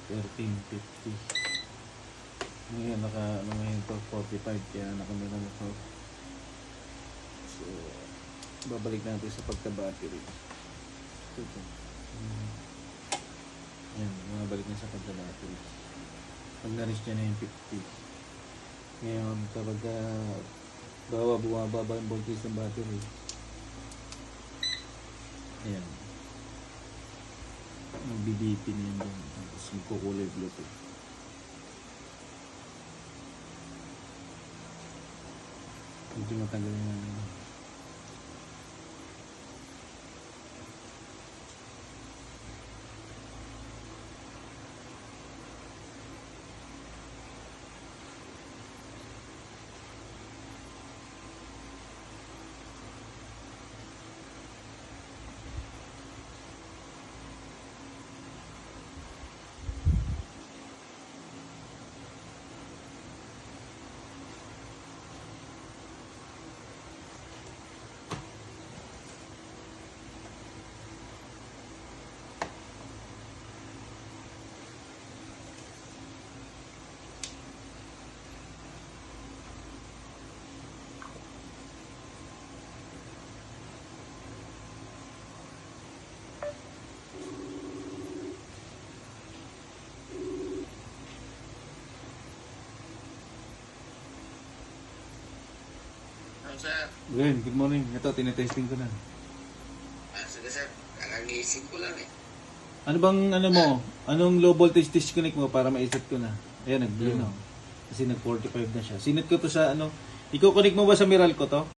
1350. Ngayon, ngayon to 45, kaya nakamila na to. So, babalik natin sa pagka-battery. Ito. Yan, babalik na sa pagka-battery. Pag na-reach niya na yung 50. Ngayon, kapag bumababa yung voltage ng battery, ayan, magbibipin yan doon, tapos magkukulay Bluetooth. Medyo matagal na. Sir. Glenn, good morning. Ito, tinetesting ko na. Sige sir, nakagising ko lang eh. Ano bang, mo? Anong low voltage disconnect mo para maisip ko na? Ayan, nag-blue na. Kasi nag-45 na siya. Sinit ko to sa, iko-connect mo ba sa Meralco to?